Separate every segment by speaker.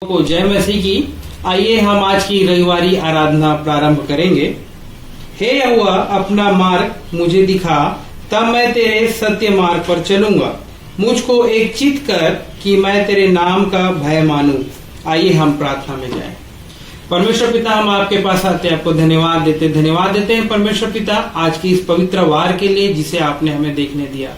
Speaker 1: को जय मसीह की। आइए हम आज की रविवारी आराधना प्रारंभ करेंगे। हे यहोवा, अपना मार्ग मुझे दिखा, तब मैं तेरे सत्य मार्ग पर चलूंगा। मुझको एक चित कर कि मैं तेरे नाम का भय मानूं। आइए हम प्रार्थना में जाएं। परमेश्वर पिता, हम आपके पास आते हैं, आपको धन्यवाद देते हैं परमेश्वर पिता, आज की इस पवित्र वार के लिए जिसे आपने हमें देखने दिया।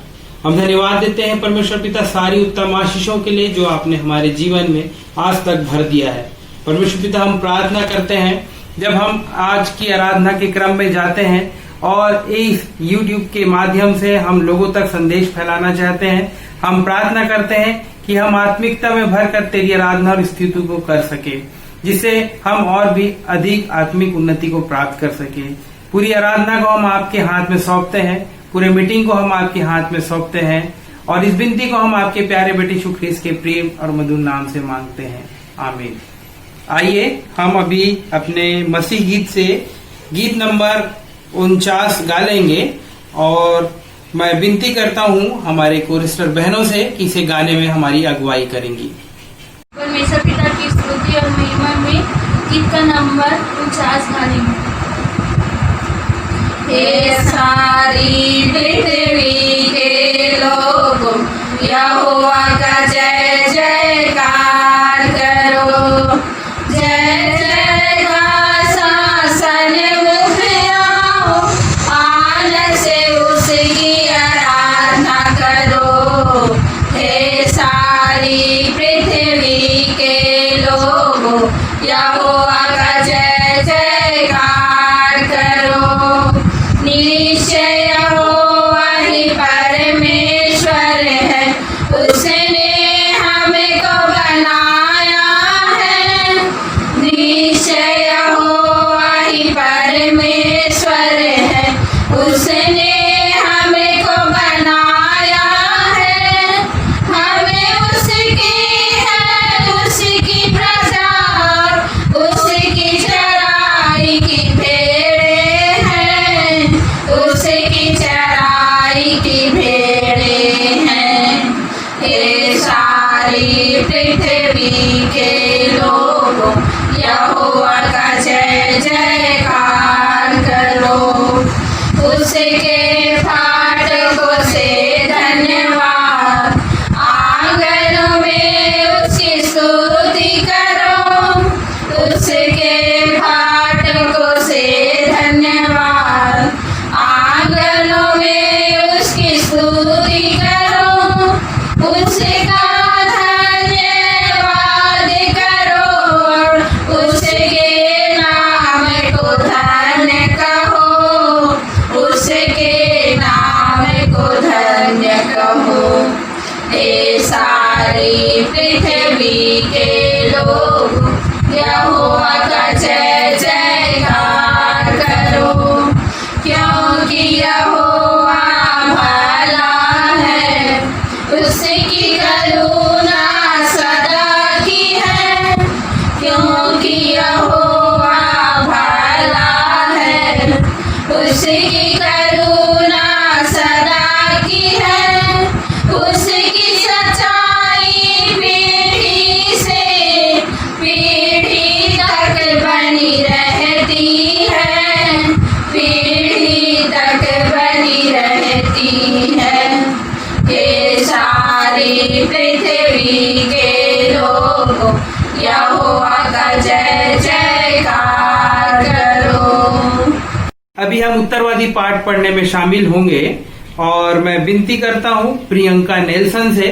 Speaker 1: हम धन्यवाद देते हैं परमेश्वर पिता सारी उत्तम आशीषों के लिए जो आपने हमारे जीवन में आज तक भर दिया है। परमेश्वर पिता, हम प्रार्थना करते हैं जब हम आज की आराधना के क्रम में जाते हैं और इस YouTube के माध्यम से हम लोगों तक संदेश फैलाना चाहते हैं, हम प्रार्थना करते हैं कि हम आत्मिकता में भरकर तेरी आराधना और स्तुति को कर सके, जिससे हम और भी अधिक आत्मिक उन्नति को प्राप्त कर सके। पूरी आराधना को हम आपके हाथ में सौंपते हैं, पूरे मीटिंग को हम आपके हाथ में सौंपते हैं और इस विनती को हम आपके प्यारे बेटे यीशु ख्रीस्त के प्रेम और मधुर नाम से मांगते हैं, आमीन। आइए हम अभी अपने मसीह गीत से गीत नंबर 49 गा लेंगे और मैं विनती करता हूँ हमारे कोरिस्टर बहनों से कि इसे गाने में हमारी अगुवाई करेंगी।
Speaker 2: परमेश्वर पिता की स्तुति और महिमा में गीत का नंबर 49 गा लेंगे। हे सारी पृथ्वी के लोगों, यहोवा का जय जयकार करो। जय जयकार शासन मुखियाओं, आनंद से उसकी आराधना करो। हे सारी पृथ्वी के लोगों, यहोवा का जय जयकार करो। निश्चय यहोवा ही परमेश्वर है, उसने हमको बनाया है। निश्चय यहोवा ही परमेश्वर है, उसने हमको बनाया है। हमें उसकी है, उसकी प्रजा, उसकी चराई की भेड़ें हैं, उसकी चराई की भेड़ें हैं। हे सारी पृथ्वी के लोगों, यहोवा का जय जयकार करो। उसके फाटकों से धन्यवाद, आंगनों में उसकी स्तुति करो। उसके फाटकों से धन्यवाद, आंगनों में उसकी स्तुति करो। उसका धन्यवाद करो, उसके नाम को धन्य कहो, उसके नाम को धन्य कहो। हे सारी पृथ्वी के लोग, यहोवा का जय जयकार करो। क्योंकि यहोवा भला है, उसकी करुणा सदा की है। क्योंकि यहोवा भला है, उसकी करुणा सदा की है। उसकी सच्चाई पीढ़ी से पीढ़ी तक बनी रहती है, पीढ़ी तक बनी रहती है। हे सारी पृथ्वी के लोगों, यहोवा का जय जयकार करो।
Speaker 1: अभी हम उत्तरवादी पाठ पढ़ने में शामिल होंगे और मैं विनती करता हूँ प्रियंका नेल्सन से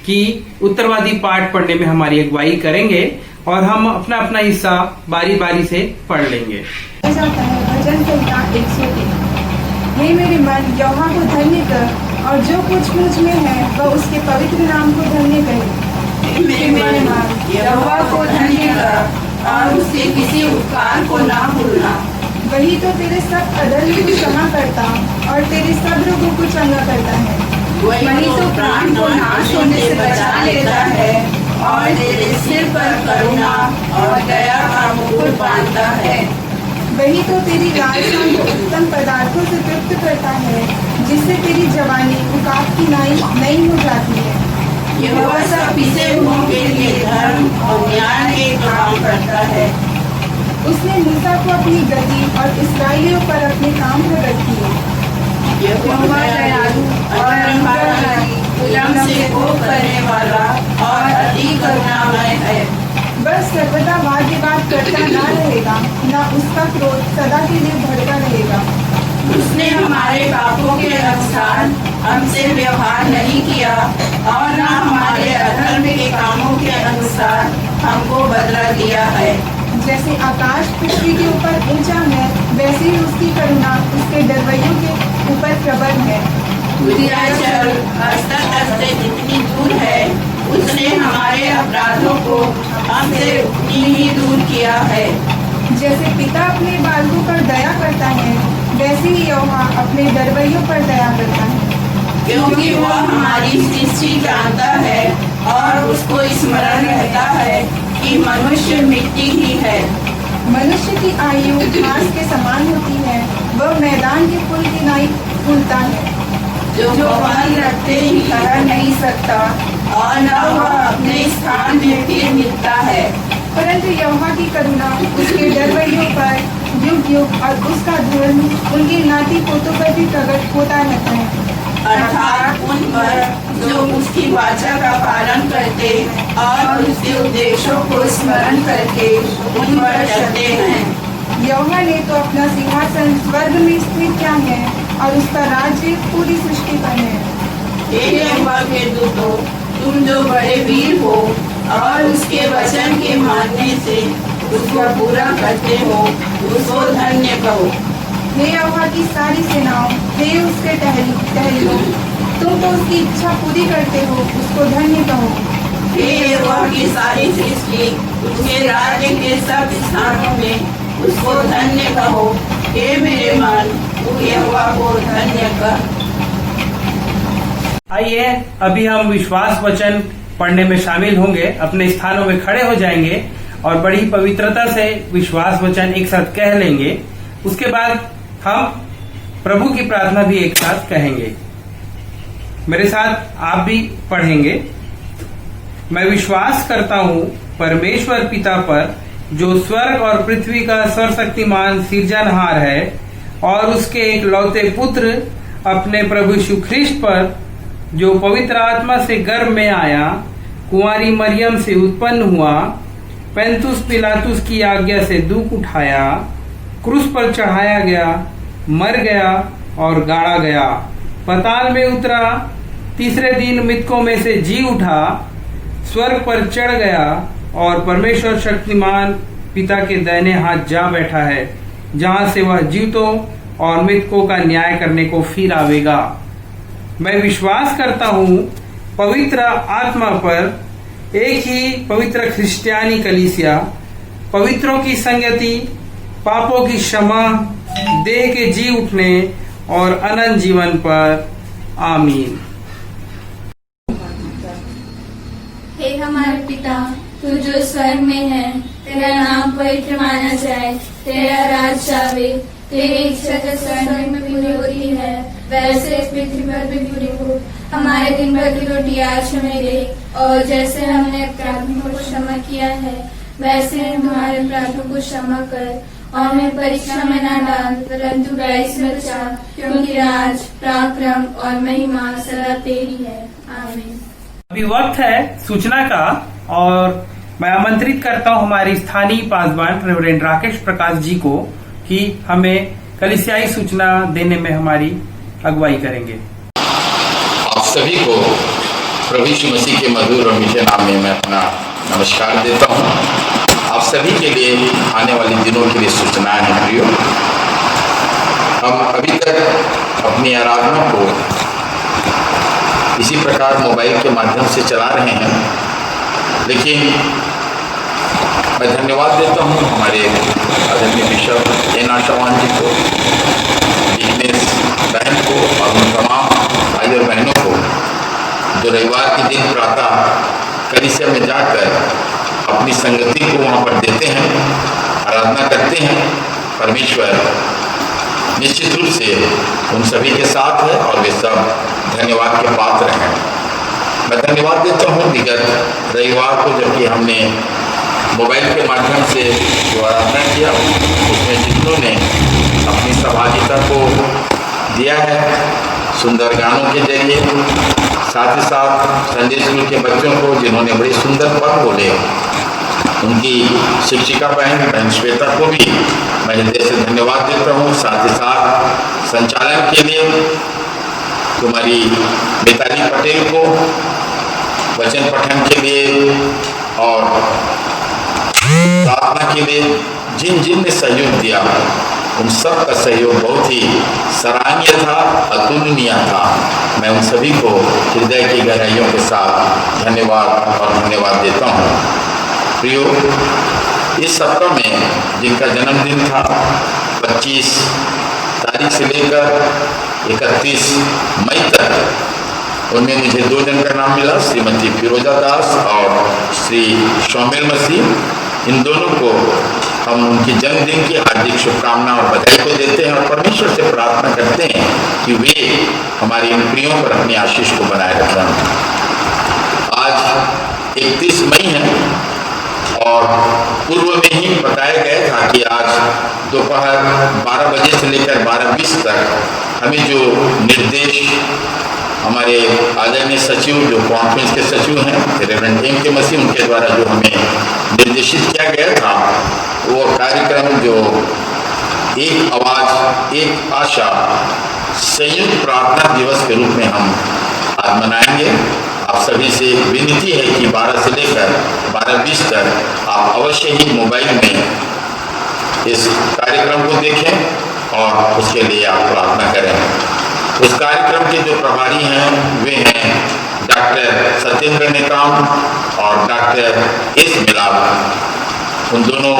Speaker 1: कि उत्तरवादी पाठ पढ़ने में हमारी अगुवाई करेंगे और हम अपना अपना हिस्सा बारी बारी से पढ़ लेंगे।
Speaker 3: भजन संहिता 103। हे मेरे मन, यहोवा को धन्य कर और जो कुछ मुझ में है वह उसके पवित्र नाम को धन्य करे।
Speaker 4: मेरे मन, यहोवा को धन्य कर और उसके किसी उपकार को ना भूलना।
Speaker 3: वही तो तेरे सब अधर्म को क्षमा करता और तेरे सब रोगों को चंगा करता है।
Speaker 4: वही तो प्राण को नाश होने से बचा लेता है और तेरे सिर पर करुणा और दया का मुकुट बांधता है।
Speaker 3: वही तो तेरी लालसा को उत्तम पदार्थों से तृप्त करता है, जिससे तेरी जवानी उकाब की नई हो जाती है।
Speaker 4: यहोवा सब पिसे हुओं के लिए धर्म और न्याय के काम करता है।
Speaker 3: उसने मूसा को अपनी गति और इस्राएलियों पर अपने काम प्रकट किए।
Speaker 4: यहोवा दयालु और अनुग्रहकारी, विलम्ब से कोप करने वाला और अति करुणामय है।
Speaker 3: बस सर्वदा वाद करता न रहेगा, न उसका क्रोध सदा के लिए भड़का रहेगा।
Speaker 4: उसने हमारे पापों के अनुसार हमसे व्यवहार नहीं किया और न हमारे अधर्म के कामों के अनुसार हमको बदला दिया है।
Speaker 3: जैसे आकाश पृथ्वी के ऊपर ऊंचा है, वैसे ही उसकी करुणा उसके डरवैयों के ऊपर प्रबल है।
Speaker 4: विंध्याचल अस्तर जितनी दूर है, उसने हमारे अपराधों को हमसे उतनी ही दूर किया है।
Speaker 3: जैसे पिता अपने बालकों पर दया करता है, वैसे ही यहोवा अपने डरवैयों पर दया करता है।
Speaker 4: क्योंकि वह हमारी सृष्टि जानता है और उसको स्मरण रहता है कि मनुष्य मिट्टी ही है।
Speaker 3: मनुष्य की आयु घास के समान होती है, वह मैदान के फूल की नाई फूलता है।
Speaker 4: जो फल रखते ही रह नहीं सकता और न वह अपने स्थान में फिर मिलता है।
Speaker 3: परंतु यहोवा की करुणा उसके डरवैयों पर युग युग और उसका धर्म उनके नाती पोतों पर भी प्रकट होता रहता है।
Speaker 4: अर्थात उन पर जो उसकी वाचा का पालन करते और उसके उद्देश्यों को स्मरण करके उन पर चलते हैं।
Speaker 3: यहोवा ने तो अपना सिंहासन स्वर्ग में स्थित किया है और उसका राज्य पूरी सृष्टि पर है।
Speaker 4: हे यहोवा के दूतों, तुम जो बड़े वीर हो और उसके वचन के मानने से उसको पूरा करते हो, उसको धन्य कहो।
Speaker 3: हे यहोवा की सारी सेनाओं, हे उसके टहलियों, तुम तो उसकी इच्छा पूरी करते हो, उसको धन्य कहो।
Speaker 4: हे यहोवा की सारी सृष्टि, उसके राज्य के सब स्थानों में उसको धन्य कहो। हे मेरे मन, तू यहोवा को धन्य कर।
Speaker 1: आइए अभी हम विश्वास वचन पढ़ने में शामिल होंगे। अपने स्थानों में खड़े हो जाएंगे और बड़ी पवित्रता से विश्वास वचन एक साथ कह लेंगे। उसके बाद हम प्रभु की प्रार्थना भी एक साथ कहेंगे। मेरे साथ आप भी पढ़ेंगे। मैं विश्वास करता हूँ परमेश्वर पिता पर, जो स्वर्ग और पृथ्वी का सर्वशक्तिमान सिरजनहार है, और उसके एक लौते पुत्र अपने प्रभु यीशु ख्रिस्ट पर, जो पवित्र आत्मा से गर्भ में आया, कुंवारी मरियम से उत्पन्न हुआ, पेंतुस पिलातुस की आज्ञा से दुख उठाया, क्रूस पर चढ़ाया गया, मर गया और गाड़ा गया, पाताल में उतरा, तीसरे दिन मृतकों में से जी उठा, स्वर्ग पर चढ़ गया और परमेश्वर शक्तिमान पिता के दाहिने हाथ जा बैठा है, जहां से वह जीवतों और मृतकों का न्याय करने को फिर आवेगा। मैं विश्वास करता हूँ पवित्र आत्मा पर, एक ही पवित्र क्रिस्टियानी कलीसिया, पवित्रों की संगति, पापों की क्षमा, देह के जी उठने और अनंत जीवन पर। आमीन।
Speaker 2: हे हमारे पिता, तू जो स्वर्ग में है, तेरा नाम पवित्र माना जाए, तेरा राज आवे, तेरी इच्छा जो स्वर्ग में पूरी होती है, वैसे इस पृथ्वी पर भी पूरी हो। हमारे दिन भर की रोटी आज हमें दे, और जैसे हमने अपराधियों को क्षमा किया है, वैसे हम हमारे अपराधों को क्षमा कर, और हमें परीक्षा में न डाल, परंतु बुराई से बचा, क्योंकि राज, पराक्रम और महिमा सदा तेरी है। आमीन।
Speaker 1: अभी वक्त है सूचना का, और मैं आमंत्रित करता हूं हमारी स्थानीय पासवान रेवरेंड राकेश प्रकाश जी को कि हमें कलीसियाई सूचना देने में हमारी अगुवाई करेंगे।
Speaker 5: आप सभी को प्रभु यीशु मसीह के मधुर और मीठे नाम में मैं अपना नमस्कार देता हूं। आप सभी के लिए आने वाले दिनों के लिए सूचनाएं हैं प्रियो। हम अभी तक अपनी आराधना को इसी प्रकार मोबाइल के माध्यम से चला रहे हैं, लेकिन मैं धन्यवाद देता हूं हमारे आदरणीय बिशप एन आशावान जी को, डिकनेस बहन को और उन तमाम भाई और बहनों को जो रविवार के दिन प्रातः कलीसिया में जाकर अपनी संगति को वहाँ पर देते हैं, आराधना करते हैं। परमेश्वर निश्चित रूप से उन सभी के साथ है और वे सब धन्यवाद के पात्र हैं। मैं धन्यवाद देता हूँ। विगत रविवार को जबकि हमने मोबाइल के माध्यम से जो आराधना किया, उसमें जितनों ने अपनी सहभागिता को दिया है सुंदर गानों के जरिए, साथ ही साथ संडे स्कूल के बच्चों को जिन्होंने बड़े सुंदर पद बोले, उनकी शिक्षिका बहन श्वेता को भी मैं हृदय से धन्यवाद देता हूँ। साथ ही साथ संचालन के लिए कुमारी मिताली पटेल को वचन पठन के लिए और प्रार्थना के लिए जिन जिन ने सहयोग दिया, उन सब का सहयोग बहुत ही सराहनीय था, अतुलनीय था। मैं उन सभी को हृदय की गहराइयों के साथ धन्यवाद देता हूँ। प्रियो, इस सप्ताह में जिनका जन्मदिन था 25 तारीख से लेकर 31 मई तक, उनमें मुझे 2 जन का नाम मिला, श्रीमती फिरोजा दास और श्री शौमेल मसीह। इन दोनों को हम उनके जन्मदिन की हार्दिक शुभकामना और बधाई को देते हैं और परमेश्वर से प्रार्थना करते हैं कि वे हमारे इन प्रियों पर अपनी आशीष को बनाए रखें। आज 31 मई है और पूर्व में ही बताया गया था कि आज दोपहर 12 बजे से लेकर 12:20 तक हमें जो निर्देश हमारे आदरणीय सचिव, जो कॉन्फ्रेंस के सचिव हैं रेवरेंड एम के मसीह, उनके द्वारा जो हमें निर्देशित किया गया था, वो कार्यक्रम जो एक आवाज़ एक आशा संयुक्त प्रार्थना दिवस के रूप में हम आज मनाएंगे। आप सभी से विनती है कि 12 से लेकर 12:20 तक आप अवश्य ही मोबाइल में इस कार्यक्रम को देखें और उसके लिए आप प्रार्थना करें। उस कार्यक्रम के जो प्रभारी हैं वे हैं डॉक्टर सत्येंद्र नेताम और डॉक्टर एस मिलाप। उन दोनों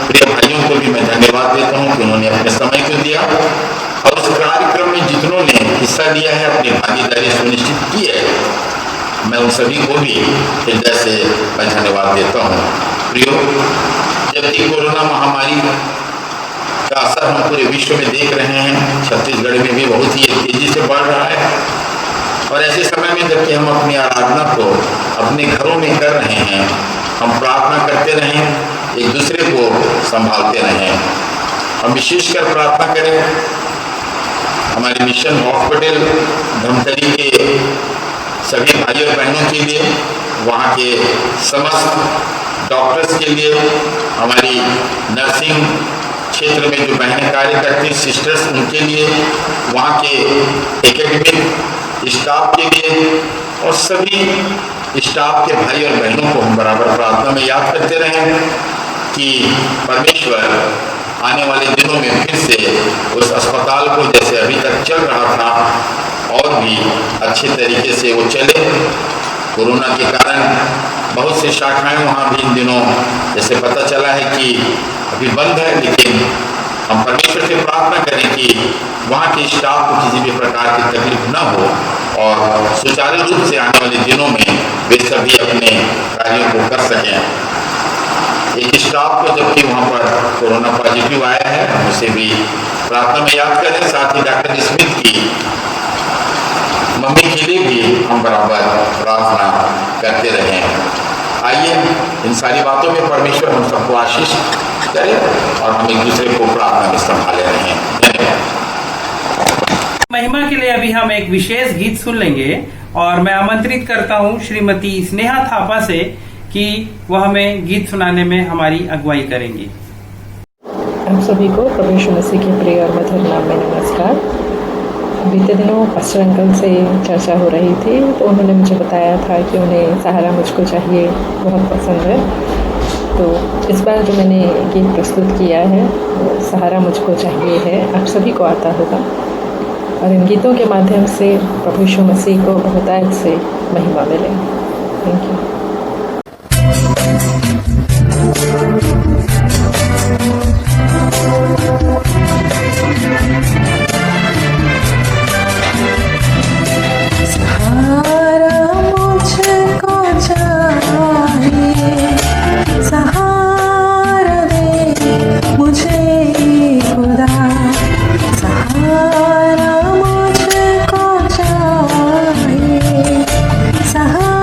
Speaker 5: प्रिय भाइयों को भी मैं धन्यवाद देता हूं कि उन्होंने अपने समय को दिया और उस कार्यक्रम में जितनों ने हिस्सा लिया है, अपनी भागीदारी सुनिश्चित की है, मैं उन सभी को भी हृदय से मैं धन्यवाद देता हूँ। प्रियो, जबकि कोरोना महामारी का असर हम पूरे विश्व में देख रहे हैं, छत्तीसगढ़ में भी बहुत ही तेजी से बढ़ रहा है और ऐसे समय में जबकि हम अपनी आराधना को अपने घरों में कर रहे हैं, हम प्रार्थना करते रहें, एक दूसरे को संभालते रहें। हम विशेषकर प्रार्थना करें हमारे मिशन हॉस्पिटल धमतरी के सभी भाई और बहनों के लिए, वहाँ के समस्त डॉक्टर्स के लिए, हमारी नर्सिंग क्षेत्र में जो बहनें कार्य करती सिस्टर्स, उनके लिए, वहाँ के एकेडमिक स्टाफ के लिए और सभी स्टाफ के भाई और बहनों को हम बराबर प्रार्थना में याद करते रहें कि परमेश्वर आने वाले दिनों में फिर से उस अस्पताल को जैसे अभी तक चल रहा था और भी अच्छे तरीके से वो चले। कोरोना के कारण बहुत से शाखाएं वहाँ भी इन दिनों जैसे पता चला है कि अभी बंद है, लेकिन हम परमेश्वर से प्रार्थना करें कि वहाँ के स्टाफ को किसी भी प्रकार की तकलीफ न हो और सुचारू रूप से आने वाले दिनों में वे सभी अपने कार्यों को कर सकें। एक स्टाफ को जबकि वहाँ पर कोरोना पॉजिटिव आया है, हम उसे भी प्रार्थना में याद करें। साथ ही डॉक्टर स्मिथ की मम्मी के लिए भी हम बराबर प्रार्थना करते रहें। आइए इन सारी बातों में परमेश्वर हम सबको आशीष करे और हम एक दूसरे को प्रार्थना में संभाले रहें। धन्यवाद।
Speaker 1: महिमा के लिए अभी हम एक विशेष गीत सुन लेंगे और मैं आमंत्रित करता हूं श्रीमती स्नेहा थापा से कि वह हमें गीत सुनाने में हमारी अगुवाई करेंगी।
Speaker 6: आप सभी को प्रभु यीशु मसीह के प्रिय और मधुर नाम में नमस्कार। बीते दिनों पास्टर अंकल से चर्चा हो रही थी तो उन्होंने मुझे बताया था कि उन्हें सहारा मुझको चाहिए बहुत पसंद है। तो इस बार जो मैंने गीत प्रस्तुत किया है सहारा मुझको चाहिए है, आप सभी को आता होगा और इन गीतों के माध्यम से प्रभु यीशु मसीह को बहुतायत से महिमा मिले। Thank you.
Speaker 7: सहारा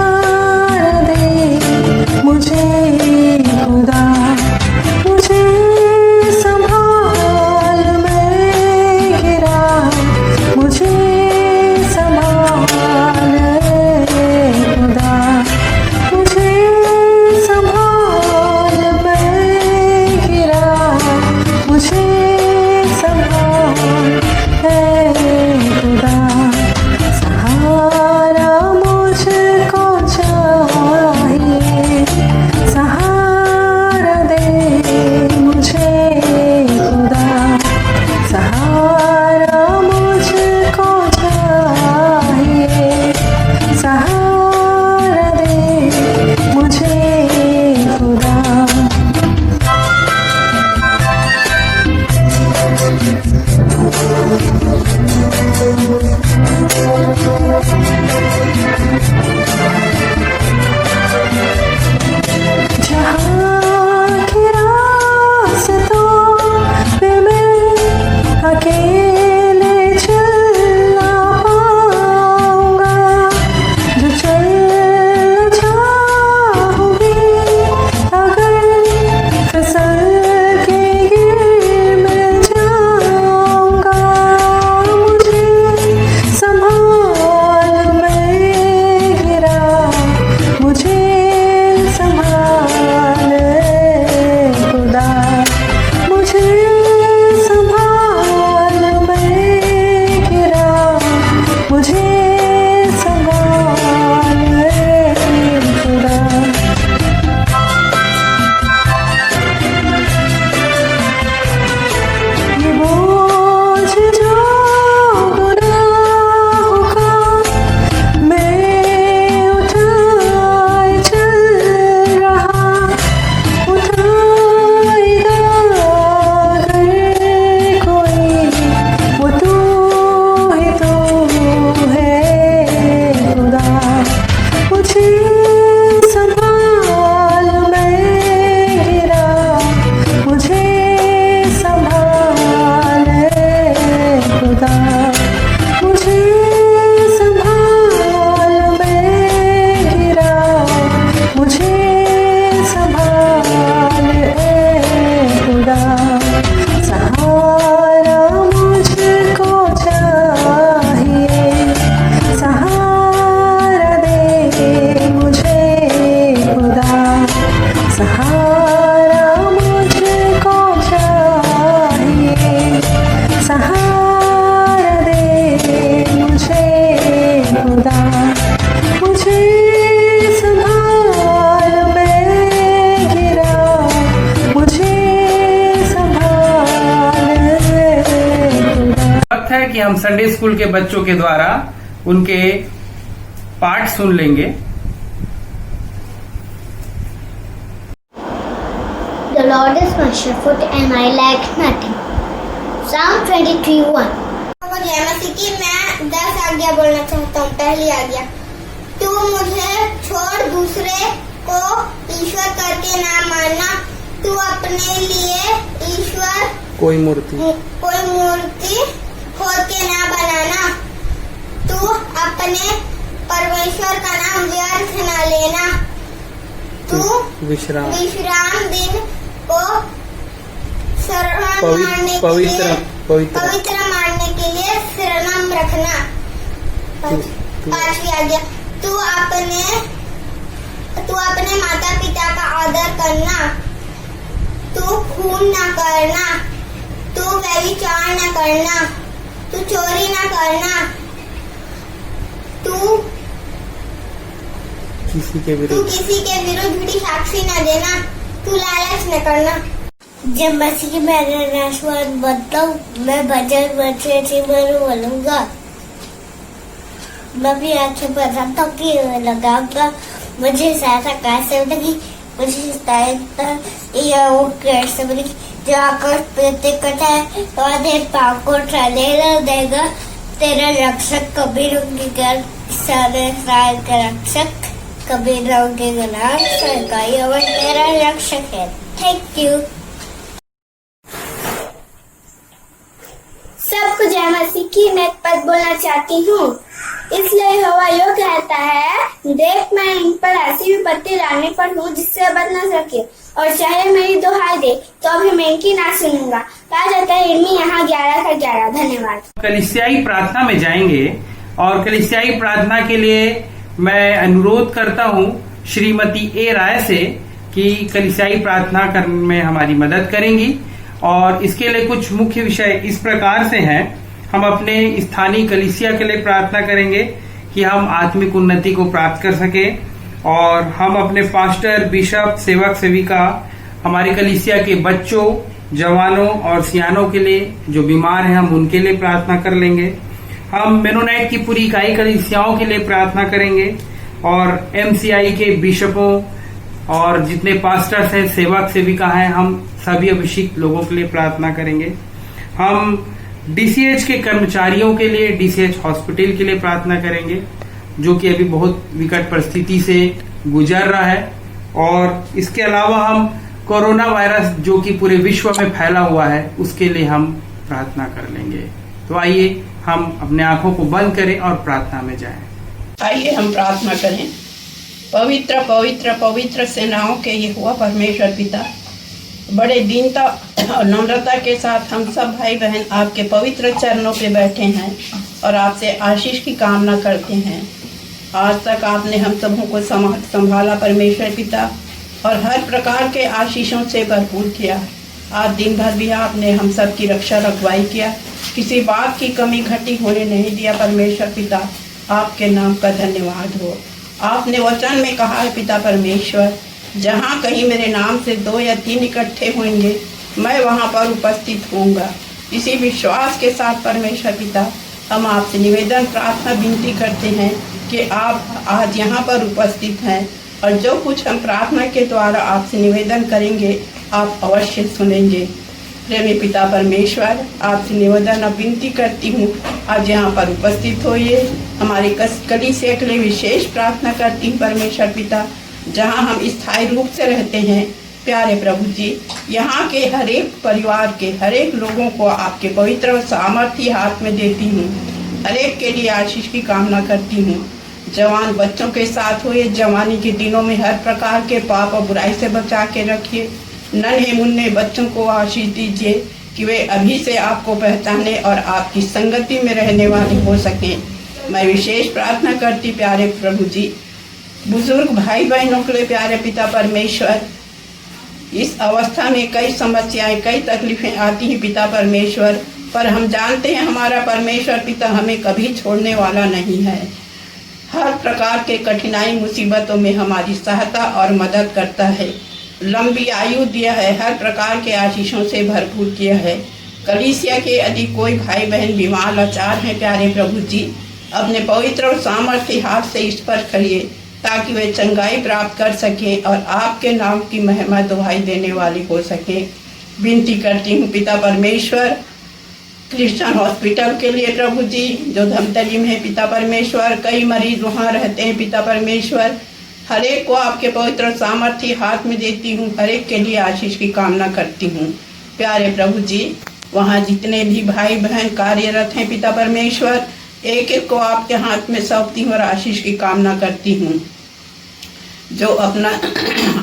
Speaker 1: कि हम संडे स्कूल के बच्चों के द्वारा उनके पाठ सुन लेंगे।
Speaker 7: The Lord is my shepherd and I lack nothing. Psalm 23:1.
Speaker 2: जय मसीह की मैं 10 आज्ञा बोलना चाहता हूँ। पहली आज्ञा, तू मुझे छोड़ दूसरे को ईश्वर करके ना मानना। तू अपने लिए ईश्वर
Speaker 1: कोई मूर्ति
Speaker 2: खोद के ना बनाना। तू अपने परमेश्वर का नाम व्यर्थ न लेना। तू
Speaker 1: विश्राम
Speaker 2: दिन को पवित्र मानने के लिए शरणम रखना। पांचवी आज्ञा, तू अपने माता पिता का आदर करना। तू खून न करना। तू व्यभिचार न करना। तू चोरी न करना। तू किसी के विरुद्ध झूठी साक्षी न देना। तू लालच न करना।
Speaker 7: जब मसीह की मैंने नाशवान बनता हूँ, मैं भजन अच्छी बोलूंगा। मैं भी आंखें बताता हूँ कि लगाऊंगा। मुझे सहायता कैसे मिलेगी? मुझे सहायता या वो कैसे मिलेगी? जो आकाश पृथ्वी करता है और तेरे पाँव को चले देगा। तेरा रक्षक कभी रुकेगा। सारे इस्राएल का रक्षक कभी रुकेगा ना। सरकारी और तेरा रक्षक है। Thank you.
Speaker 2: सबको जय मसीह की मैं एक पद बोलना चाहती हूँ। इसलिए यहोवा यूं कहता है, देख मैं इन पर ऐसी विपत्ति लाने पर हूँ जिससे बच न सके, और चाहे मेरी दुहाई दे तो भी मैं इनकी ना सुनूंगा। कहा जाता है इर्मी यहाँ 11:11। धन्यवाद।
Speaker 1: कलीसियाई प्रार्थना में जाएंगे और कलीसियाई प्रार्थना के लिए मैं अनुरोध करता हूँ श्रीमती ए राय से कि कलीसियाई प्रार्थना करने में हमारी मदद करेंगी। और इसके लिए कुछ मुख्य विषय इस प्रकार से हैं। हम अपने स्थानीय कलीसिया के लिए प्रार्थना करेंगे कि हम आत्मिक उन्नति को प्राप्त कर सके, और हम अपने पास्टर, बिशप, सेवक, सेविका, हमारे कलीसिया के बच्चों, जवानों और सियानों के लिए जो बीमार हैं हम उनके लिए प्रार्थना कर लेंगे। हम मेनोनाइट की पूरी इकाई कलीसियाओं के लिए प्रार्थना करेंगे, और एमसीआई के बिशपों और जितने पास्टर्स हैं, सेवक, सेविका हैं, हम सभी अभिषिक्त लोगों के लिए प्रार्थना करेंगे। हम डीसीएच के कर्मचारियों के लिए, डीसीएच हॉस्पिटल के लिए प्रार्थना करेंगे जो कि अभी बहुत विकट परिस्थिति से गुजर रहा है। और इसके अलावा हम कोरोना वायरस जो कि पूरे विश्व में फैला हुआ है उसके लिए हम प्रार्थना कर लेंगे। तो आइए हम अपने आंखों को बंद करें और प्रार्थना में जाएं।
Speaker 4: आइए हम प्रार्थना करें। पवित्र पवित्र पवित्र सेनाओं के यहोवा परमेश्वर पिता, बड़े दीनता और नम्रता के साथ हम सब भाई बहन आपके पवित्र चरणों पे बैठे हैं और आपसे आशीष की कामना करते हैं। आज तक आपने हम सबों को संभाला परमेश्वर पिता, और हर प्रकार के आशीषों से भरपूर किया। आज दिन भर भी आपने हम सब की रक्षा रखवाई किया, किसी बात की कमी घटी होने नहीं दिया। परमेश्वर पिता, आपके नाम का धन्यवाद हो। आपने वचन में कहा है पिता परमेश्वर, जहाँ कहीं मेरे नाम से 2 या 3 इकट्ठे होंगे मैं वहाँ पर उपस्थित होऊंगा। इसी विश्वास के साथ परमेश्वर पिता हम आपसे निवेदन, प्रार्थना, विनती करते हैं कि आप आज यहाँ पर उपस्थित हैं, और जो कुछ हम प्रार्थना के द्वारा आपसे निवेदन करेंगे आप अवश्य सुनेंगे। प्रेमी पिता परमेश्वर, आपसे निवेदन और विनती करती हूँ, आज यहाँ पर उपस्थित होइए। हमारी कलीसिया के लिए विशेष प्रार्थना करती हूँ परमेश्वर पिता, जहाँ हम स्थायी रूप से रहते हैं। प्यारे प्रभु जी, यहाँ के हर एक परिवार के हर एक लोगों को आपके पवित्र और सामर्थ्य हाथ में देती हूँ। हर एक के लिए आशीष की कामना करती हूँ। जवान बच्चों के साथ हुए जवानी के दिनों में हर प्रकार के पाप और बुराई से बचा के रखिए। नन्हे मुन्ने बच्चों को आशीष दीजिए कि वे अभी से आपको पहचाने और आपकी संगति में रहने वाले हो सकें। मैं विशेष प्रार्थना करती प्यारे प्रभु जी, बुजुर्ग भाई बहनों के लिए प्यारे पिता परमेश्वर, इस अवस्था में कई समस्याएं, कई तकलीफें आती हैं पिता परमेश्वर, पर हम जानते हैं हमारा परमेश्वर पिता हमें कभी छोड़ने वाला नहीं है। हर प्रकार के कठिनाई मुसीबतों में हमारी सहायता और मदद करता है। लंबी आयु दिया है, हर प्रकार के आशीषों से भरपूर किया है। कलीसिया के यदि कोई भाई बहन बीमार लाचार हैं प्यारे प्रभु जी, अपने पवित्र और सामर्थ्य हाथ से स्पर्श करिए ताकि वे चंगाई प्राप्त कर सकें और आपके नाम की महिमा दुहाई देने वाली हो सकें। विनती करती हूँ पिता परमेश्वर, क्रिश्चियन हॉस्पिटल के लिए प्रभु जी, जो धमतरी में है पिता परमेश्वर, कई मरीज वहाँ रहते हैं पिता परमेश्वर, हर एक को आपके पवित्र सामर्थ्य हाथ में देती हूँ, हर एक के लिए आशीष की कामना करती हूँ। प्यारे प्रभु जी, वहाँ जितने भी भाई बहन कार्यरत हैं पिता परमेश्वर, एक एक को आपके हाथ में सौंपती हूँ और आशीष की कामना करती हूँ। जो अपना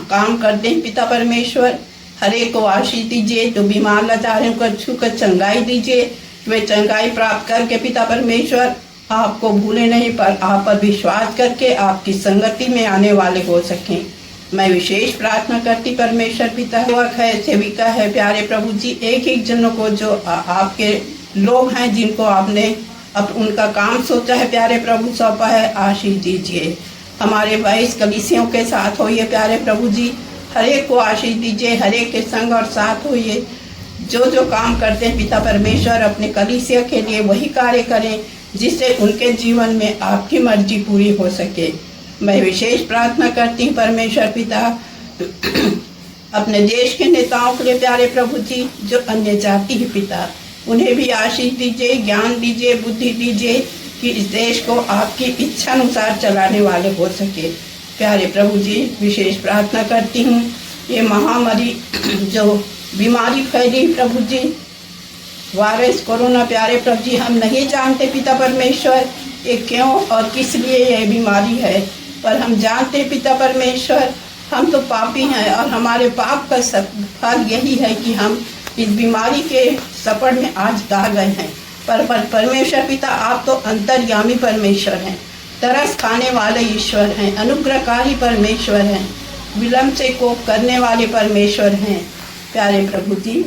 Speaker 4: काम करते हैं पिता परमेश्वर, हर एक को आशीष दीजिए। जो बीमार लाचार हैं उनको छू कर चंगाई दीजिए, वे चंगाई प्राप्त करके पिता परमेश्वर आपको भूले नहीं पर आप पर विश्वास करके आपकी संगति में आने वाले हो सकें। मैं विशेष प्रार्थना करती परमेश्वर पिता है, सेविका है प्यारे प्रभु जी, एक एक जनों को जो आपके लोग हैं जिनको आपने अब उनका काम सोचा है प्यारे प्रभु सौंपा है, आशीष दीजिए। हमारे वाइस कलीसियों के साथ होइए प्यारे प्रभु जी, हर एक को आशीष दीजिए, हर एक के संग और साथ होइए। जो जो काम करते हैं पिता परमेश्वर अपने कलीसिया के लिए वही कार्य करें जिससे उनके जीवन में आपकी मर्जी पूरी हो सके। मैं विशेष प्रार्थना करती हूँ परमेश्वर पिता अपने देश के नेताओं के लिए प्यारे प्रभु जी, जो अन्य जाति है पिता, उन्हें भी आशीष दीजिए, ज्ञान दीजिए, बुद्धि दीजिए कि इस देश को आपकी इच्छा अनुसार चलाने वाले हो सके। प्यारे प्रभु जी, विशेष प्रार्थना करती हूँ ये महामारी जो बीमारी फैली प्रभु जी, वायरस कोरोना प्यारे प्रभु जी, हम नहीं जानते पिता परमेश्वर ये क्यों और किस लिए यह बीमारी है, पर हम जानते पिता परमेश्वर हम तो पापी हैं और हमारे पाप का फल यही है कि हम इस बीमारी के सफर में आज गा गए हैं। पर परमेश्वर पिता आप तो अंतर्यामी परमेश्वर हैं, तरस खाने वाले ईश्वर हैं, अनुग्रहकारी परमेश्वर हैं, विलम्ब से कोप करने वाले परमेश्वर हैं। प्यारे प्रभु जी,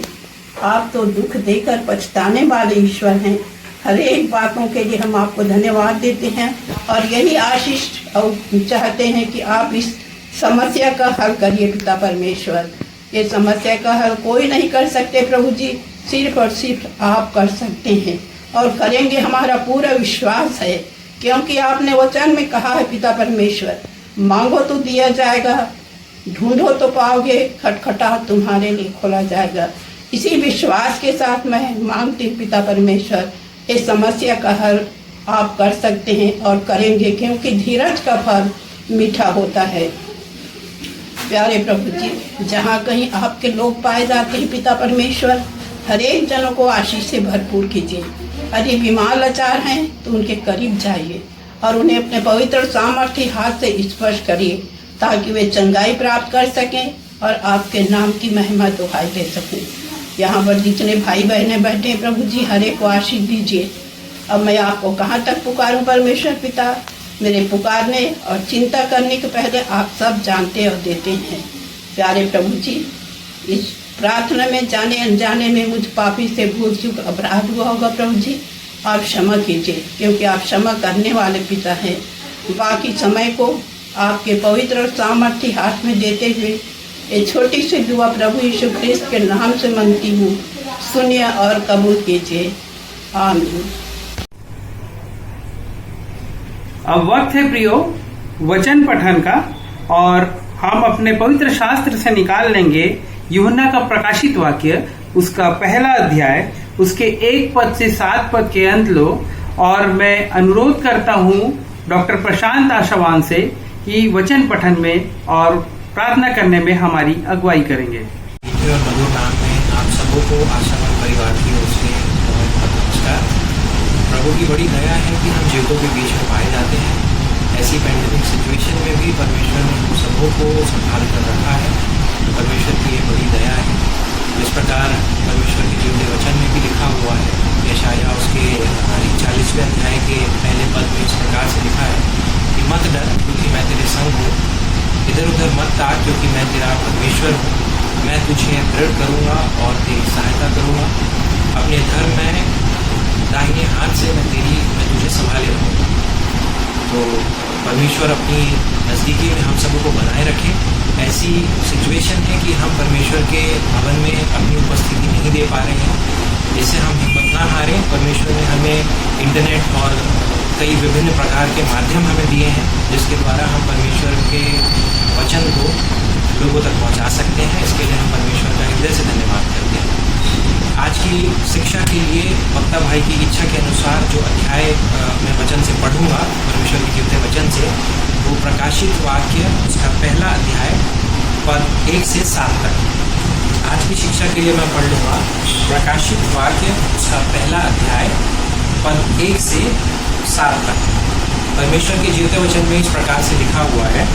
Speaker 4: आप तो दुख देकर पछताने वाले ईश्वर हैं। हर एक बातों के लिए हम आपको धन्यवाद देते हैं और यही आशीष और चाहते हैं कि आप इस समस्या का हल करिए पिता परमेश्वर। ये समस्या का हल कोई नहीं कर सकते प्रभु जी, सिर्फ और सिर्फ आप कर सकते हैं और करेंगे, हमारा पूरा विश्वास है, क्योंकि आपने वचन में कहा है पिता परमेश्वर, मांगो तो दिया जाएगा, ढूंढो तो पाओगे, खटखटाओ तुम्हारे लिए खोला जाएगा। इसी विश्वास के साथ मैं मांगती हूँ पिता परमेश्वर, इस समस्या का हल आप कर सकते हैं और करेंगे, क्योंकि धीरज का फल मीठा होता है। प्यारे प्रभु जी, जहाँ कहीं आपके लोग पाए जाते हैं पिता परमेश्वर, हर एक जनों को आशीष से भरपूर कीजिए। यदि बीमार लाचार हैं तो उनके करीब जाइए और उन्हें अपने पवित्र सामर्थ्य हाथ से स्पर्श करिए ताकि वे चंगाई प्राप्त कर सकें और आपके नाम की महिमा दुहाई दे सकें। यहाँ पर जितने भाई बहनें बैठे हैं प्रभु जी, हर एक को आशीष दीजिए। अब मैं आपको कहाँ तक पुकारूं परमेश्वर पिता, मेरे पुकारने और चिंता करने के पहले आप सब जानते और देते हैं। प्यारे प्रभु जी, इस प्रार्थना में जाने अनजाने में मुझ पापी से भूल चूक अपराध हुआ होगा प्रभु जी, आप क्षमा कीजिए, क्योंकि आप क्षमा करने वाले पिता हैं। बाकी समय को आपके पवित्र और सामर्थ्य हाथ में देते हुए ये छोटी सी दुआ प्रभु यीशु ख्रिस्त के नाम से मांगती हूँ, सुनिए और कबूल कीजिए, आमीन।
Speaker 1: अब वक्त है प्रियो वचन पठन का, और हम अपने पवित्र शास्त्र से निकाल लेंगे यूहन्ना का प्रकाशित वाक्य, उसका पहला अध्याय, उसके 1 पद से 7 पद के अंत लो। और मैं अनुरोध करता हूँ डॉक्टर प्रशांत आशावान से कि वचन पठन में और प्रार्थना करने में हमारी अगुवाई करेंगे।
Speaker 8: मधुर नाम में आप सबों को आशावान परिवार की ओर से बहुत बहुत नमस्कार। प्रभु की बड़ी दया है कि हम जीवों के बीच में पाए जाते हैं। ऐसी पैंडेमिक सिचुएशन में भी परमेश्वर ने हम सबों को संभाल कर रखा है। परमेश्वर की ये बड़ी दया है। जिस प्रकार परमेश्वर के जीवने वचन में भी लिखा हुआ है, यशायाह उसके 40वें अध्याय के पहले पद में इस प्रकार से लिखा है कि मत डर क्योंकि मैं तेरे संग हूँ, इधर उधर मत ताक क्योंकि मैं तेरा परमेश्वर हूँ। मैं तुझे दृढ़ करूँगा और तेरी सहायता करूँगा। अपने धर्म में दाहिने हाथ से मैं तुझे संभाले रहूँगा। तो परमेश्वर अपनी नज़दीकी में हम सबों को बनाए रखे। ऐसी सिचुएशन है कि हम परमेश्वर के भवन में अपनी उपस्थिति नहीं दे पा रहे हैं, इससे हम हिम्मत ना हारें। परमेश्वर ने हमें इंटरनेट और कई विभिन्न प्रकार के माध्यम हमें दिए हैं जिसके द्वारा हम परमेश्वर के वचन को लोगों तक पहुंचा सकते हैं। इसके लिए हम परमेश्वर का हृदय से धन्यवाद करते हैं। आज की शिक्षा के लिए वक्ता भाई की इच्छा के अनुसार जो अध्याय मैं वचन से पढ़ूंगा परमेश्वर के जीवते वचन से, वो प्रकाशित वाक्य उसका पहला अध्याय पद 1 से 7 तक। आज की शिक्षा के लिए मैं पढ़ लूँगा प्रकाशित वाक्य उसका पहला अध्याय पद 1 से 7 तक। परमेश्वर के जीवते वचन में इस प्रकार से लिखा हुआ है,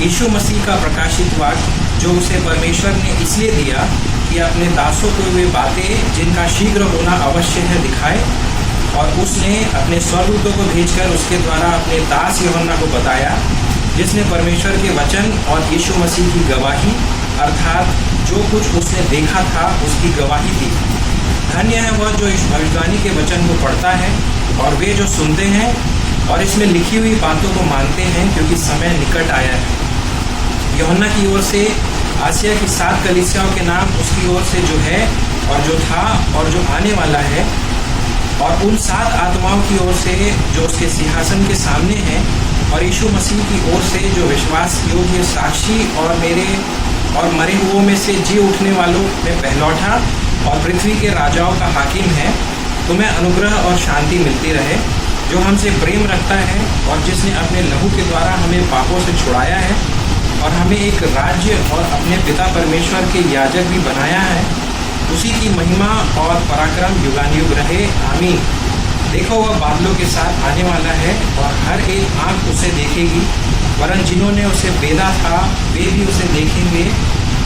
Speaker 8: यीशु मसीह का प्रकाशित वाक्य जो उसे परमेश्वर ने इसलिए दिया कि अपने दासों को वे बातें जिनका शीघ्र होना अवश्य है दिखाए, और उसने अपने स्वर्गदूतों को भेजकर उसके द्वारा अपने दास यूहन्ना को बताया, जिसने परमेश्वर के वचन और यीशु मसीह की गवाही अर्थात जो कुछ उसने देखा था उसकी गवाही दी। धन्य है वह जो इस भविष्यवाणी के वचन को पढ़ता है और वे जो सुनते हैं और इसमें लिखी हुई बातों को मानते हैं, क्योंकि समय निकट आया है। यूहन्ना की ओर से आसिया की 7 कलीसियाओं के नाम उसकी ओर से जो है और जो था और जो आने वाला है, और उन 7 आत्माओं की ओर से जो उसके सिंहासन के सामने हैं, और यीशु मसीह की ओर से जो विश्वास योग्य साक्षी और मेरे और मरे हुओं में से जी उठने वालों में पहलौठा और पृथ्वी के राजाओं का हाकिम है, तुम्हें अनुग्रह और शांति मिलती रहे। जो हमसे प्रेम रखता है और जिसने अपने लहू के द्वारा हमें पापों से छुड़ाया है और हमें एक राज्य और अपने पिता परमेश्वर के याजक भी बनाया है, उसी की महिमा और पराक्रम युगानुयुग रहे। आमीन। देखो वह बादलों के साथ आने वाला है और हर एक आँख उसे देखेगी, वरन जिन्होंने उसे बेधा था वे भी उसे देखेंगे,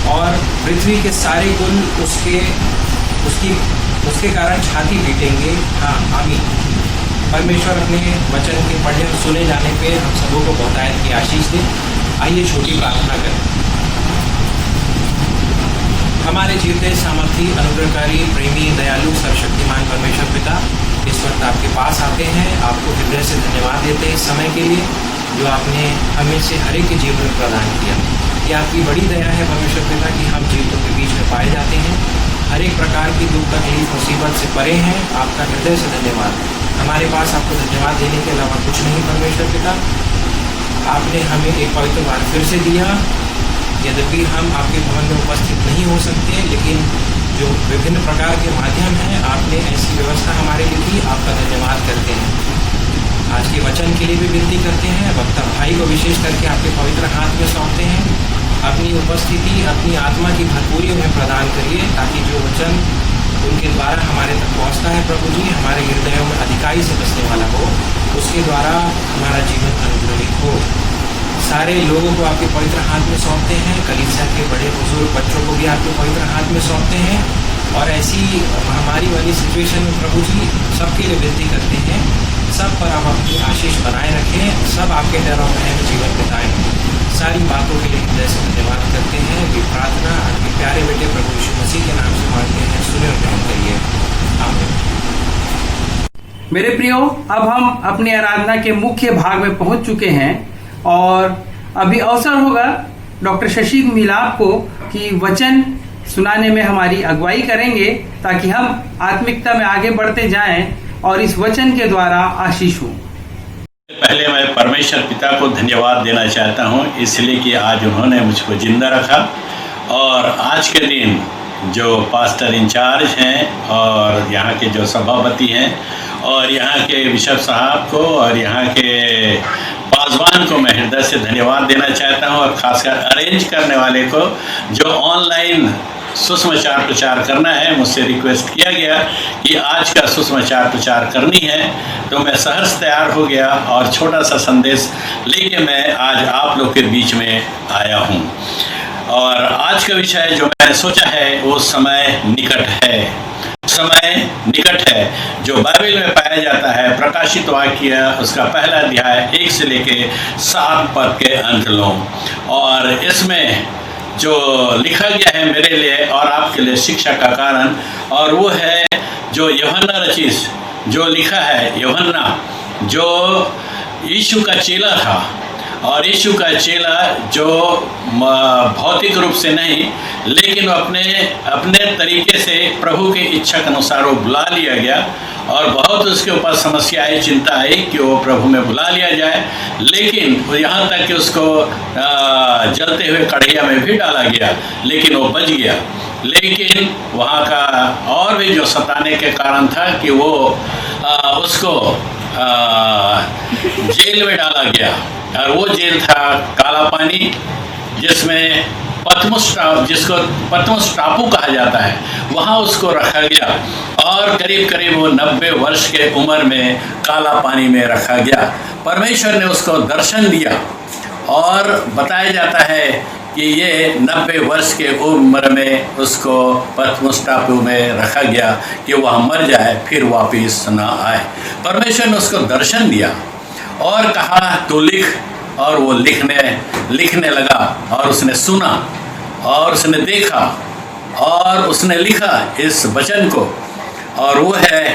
Speaker 8: और पृथ्वी के सारे कुल उसके कारण छाती पीटेंगे। हाँ, आमीन। परमेश्वर अपने वचन के पढ़े और सुने जाने पे हम सबों को बहुतायत की आशीष दे। आइए छोटी प्रार्थना करें। हमारे जीवते सामर्थी अनुग्रहकारी प्रेमी दयालु सर्वशक्तिमान परमेश्वर पिता, इस वक्त आपके पास आते हैं, आपको हृदय से धन्यवाद देते हैं इस समय के लिए जो आपने हमें से हर एक के जीवन में प्रदान किया। ये आपकी बड़ी दया है परमेश्वर पिता कि हम जीवों के बीच में पाए जाते हैं, हर एक प्रकार की दुख तकलीफ मुसीबत से परे हैं। आपका हृदय से धन्यवाद। हमारे पास आपको धन्यवाद देने के अलावा कुछ नहीं परमेश्वर पिता। आपने हमें एक पवित्र वार फिर से दिया, यद्यपि हम आपके भवन में उपस्थित नहीं हो सकते, लेकिन जो विभिन्न प्रकार के माध्यम हैं आपने ऐसी व्यवस्था हमारे लिए की, आपका धन्यवाद करते हैं। आज के वचन के लिए भी विनती करते हैं, वक्ता भाई को विशेष करके आपके पवित्र हाथ में सौंपते हैं। अपनी उपस्थिति, अपनी आत्मा की भरपूरी उन्हें प्रदान करिए, ताकि जो वचन उनके द्वारा हमारे तक पहुंचता है प्रभु जी, हमारे हृदयों में अधिकारी से बसने वाला हो, उसके द्वारा हमारा जीवन अनुग्रहित हो। सारे लोगों को आपके पवित्र हाथ में सौंपते हैं, कलीसिया के बड़े बुजुर्ग बच्चों को भी आपके पवित्र हाथ में सौंपते हैं, और ऐसी महामारी वाली सिचुएशन में प्रभु जी सबके लिए विनती करते हैं, सब पर आप अपनी आशीष बनाए रखें, सब आपके डर और भय में जीवन बिताएं। सारी बातों के लिए हृदय से धन्यवाद करते हैं। ये प्रार्थना आपके प्यारे बेटे प्रभु यीशु मसीह के नाम से मांगते हैं, सुने और ग्रहण करिए। आमीन।
Speaker 1: मेरे प्रियो, अब हम अपनी आराधना के मुख्य भाग में पहुंच चुके हैं, और अभी अवसर होगा डॉक्टर शशि मिलाप को कि वचन सुनाने में हमारी अगुवाई करेंगे, ताकि हम आत्मिकता में आगे बढ़ते जाएं और इस वचन के द्वारा आशीष हो।
Speaker 9: पहले मैं परमेश्वर पिता को धन्यवाद देना चाहता हूं, इसलिए कि आज उन्होंने मुझको जिंदा रखा, और आज के दिन जो पास्टर इंचार्ज हैं और यहाँ के जो सभापति हैं और यहाँ के बिशप साहब को और यहाँ के पासवान को मैं हृदय से धन्यवाद देना चाहता हूँ, और ख़ासकर अरेंज करने वाले को जो ऑनलाइन सुसमाचार प्रचार करना है। मुझसे रिक्वेस्ट किया गया कि आज का सुसमाचार प्रचार करनी है, तो मैं सहर्ष तैयार हो गया और छोटा सा संदेश लेके मैं आज आप लोग के बीच में आया हूँ। और आज का विषय जो मैंने सोचा है वो समय निकट है। समय निकट है जो बाइबल में पाया जाता है। प्रकाशित वाक्य उसका पहला अध्याय 1 से लेके 7 पद के अंत लो, और इसमें जो लिखा गया है मेरे लिए और आपके लिए शिक्षा का कारण, और वो है जो यूहन्ना रचित जो लिखा है। यूहन्ना जो यीशु का चेला था, और यीशु का चेला जो भौतिक रूप से नहीं लेकिन अपने अपने तरीके से प्रभु की इच्छा के अनुसार वो बुला लिया गया और बहुत उसके ऊपर समस्या आई, चिंता आई कि वो प्रभु में बुला लिया जाए, लेकिन यहाँ तक कि उसको जलते हुए कढ़ैया में भी डाला गया लेकिन वो बच गया। लेकिन वहाँ का और भी जो सताने के कारण था कि वो उसको जेल में डाला गया और वो जेल था काला पानी, जिसमें जिसको पतमुस टापू कहा जाता है, वहाँ उसको रखा गया और करीब करीब वो 90 वर्ष के उम्र में काला पानी में रखा गया। परमेश्वर ने उसको दर्शन दिया और बताया जाता है कि ये 90 वर्ष के उम्र में उसको पतमुस टापू में रखा गया कि वह मर जाए फिर वापस ना आए। परमेश्वर ने उसको दर्शन दिया और कहा तू लिख, और वो लिखने लगा और उसने सुना और उसने देखा और उसने लिखा इस वचन को, और वो है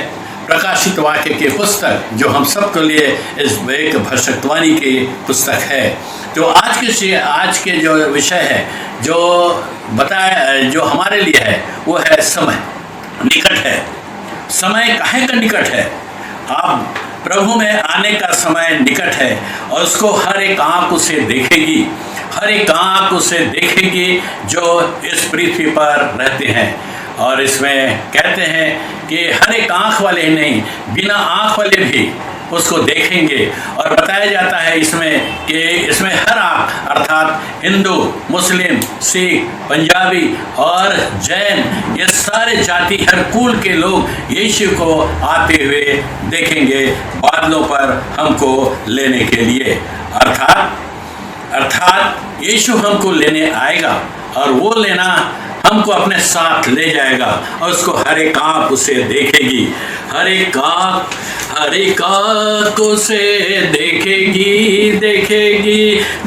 Speaker 9: प्रकाशित वाक्य की पुस्तक जो हम सबके लिए इस एक भविष्यवाणी की पुस्तक है। तो आज के जो विषय है जो बताया जो हमारे लिए है वो है समय निकट है। समय काहे का निकट है? आप प्रभु में आने का समय निकट है और उसको हर एक आँख उसे देखेगी, हर एक आँख उसे देखेगी जो इस पृथ्वी पर रहते हैं। और इसमें कहते हैं कि हर एक आँख वाले नहीं, बिना आँख वाले भी उसको देखेंगे। और बताया जाता है इसमें कि इसमें हर आँख अर्थात हिंदू, मुस्लिम, सिख, पंजाबी और जैन, ये सारे जाति हर कुल के लोग यीशु को आते हुए देखेंगे बादलों पर हमको लेने के लिए। अर्थात यीशु हमको लेने आएगा और वो लेना हमको अपने साथ ले जाएगा और उसको हर एक आँख उसे देखेगी, हर एक आँख उसे देखेगी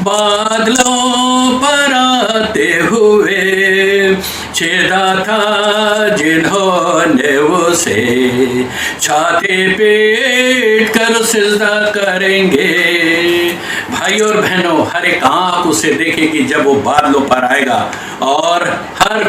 Speaker 9: बादलों पर आते हुए। छेदा था जिन्होंने उसे छाती पीट कर सिजदा करेंगे। भाई और बहनों, हर एक आँख उसे देखेगी जब वो बादलों पर आएगा और हर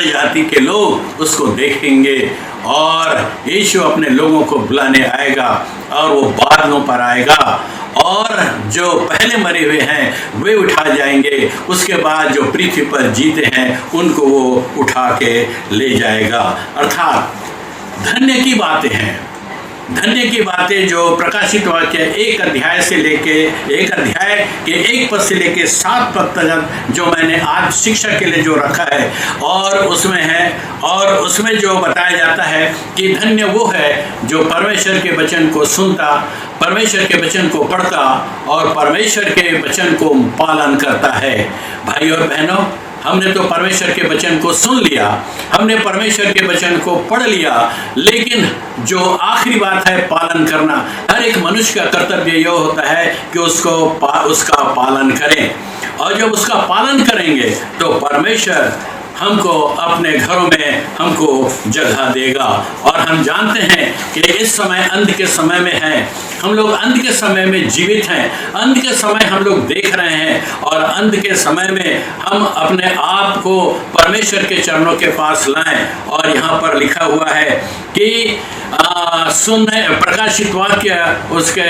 Speaker 9: जाति के लोग उसको देखेंगे और यीशु अपने लोगों को बुलाने आएगा और वो बादलों पर आएगा और जो पहले मरे हुए हैं वे उठा जाएंगे। उसके बाद जो पृथ्वी पर जीते हैं उनको वो उठा के ले जाएगा। अर्थात धन्य की बातें हैं, धन्य की बातें जो प्रकाशित वाक्य 1 अध्याय के 1 पद से लेके 7 पद तक जो मैंने आज शिक्षा के लिए जो रखा है और उसमें है और उसमें जो बताया जाता है कि धन्य वो है जो परमेश्वर के वचन को सुनता, परमेश्वर के वचन को पढ़ता और परमेश्वर के वचन को पालन करता है। भाई और बहनों, हमने तो परमेश्वर के वचन को सुन लिया, हमने परमेश्वर के वचन को पढ़ लिया, लेकिन जो आखिरी बात है पालन करना। हर एक मनुष्य का कर्तव्य यह होता है कि उसका पालन करें और जब उसका पालन करेंगे तो परमेश्वर हमको अपने घरों में हमको जगह देगा। और हम जानते हैं कि इस समय अंत के समय में हैं, हम लोग अंत के समय में जीवित हैं, अंत के समय हम लोग देख रहे हैं और अंत के समय में हम अपने आप को परमेश्वर के चरणों के पास लाएं। और यहाँ पर लिखा हुआ है कि प्रकाशित वाक्य उसके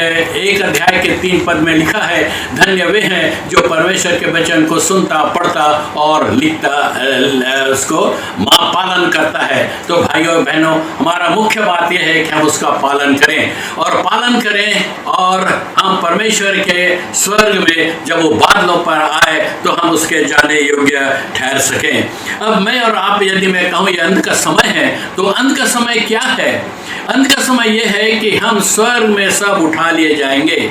Speaker 9: 1 अध्याय के 3 पद में लिखा है, धन्य वे हैं जो परमेश्वर के वचन को सुनता, पढ़ता और लिखता, उसको पालन करता है। तो भाइयों और बहनों, हमारा मुख्य बात यह है कि हम उसका पालन करें और हम परमेश्वर के स्वर्ग में जब वो बादलों पर आए तो हम उसके जाने योग्य ठहर सकें। अब मैं और आप यदि मैं कहूँ ये अंत का समय है, तो अंत का समय क्या है? अंत का समय यह है कि हम स्वर्ग में सब उठा लिए जाएंगे।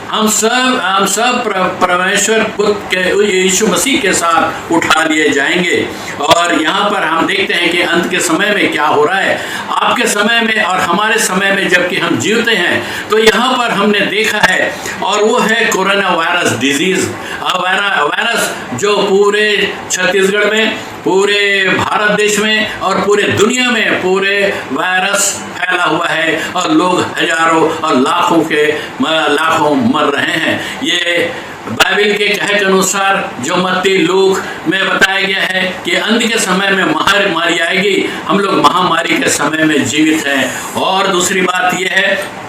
Speaker 9: हम सब परमेश्वर पुत्र के यीशु मसीह के साथ उठा लिए जाएंगे। और यहाँ पर हम देखते हैं कि अंत के समय में क्या हो रहा है। आपके समय में और हमारे समय में जबकि हम जीते हैं तो यहाँ पर हमने देखा है और वो है कोरोना वायरस डिजीज। वायरस जो पूरे छत्तीसगढ़ में, पूरे भारत देश में और पूरे दुनिया में पूरे वायरस फैला हुआ है और लोग हजारों और लाखों मर रहे हैं। ये बाइबल के कहे के अनुसार जो मत्ती लूक में बताया गया है कि अंत के समय में महामारी आएगी। हम लोग महामारी के समय में जीवित हैं। और दूसरी बात यह है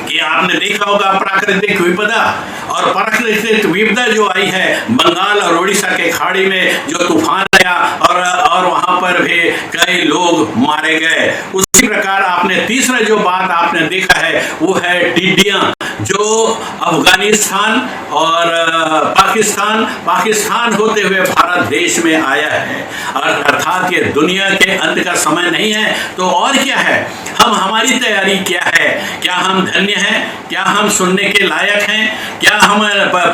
Speaker 9: कि आपने देखा होगा प्राकृतिक विपदा, और प्राकृतिक विपदा जो आई है बंगाल और उड़ीसा के खाड़ी में जो तूफान आया और वहां पर भी कई लोग मारे गए। उसी प्रकार आपने तीसरा जो बात आपने देखा है वो है टिड्डियां जो अफगानिस्तान और पाकिस्तान होते हुए भारत देश में आया है। और अर्थात ये दुनिया के अंत का समय नहीं है तो और क्या है। हमारी तैयारी क्या है? क्या हम धन्य हैं? क्या हम सुनने के लायक हैं? क्या हम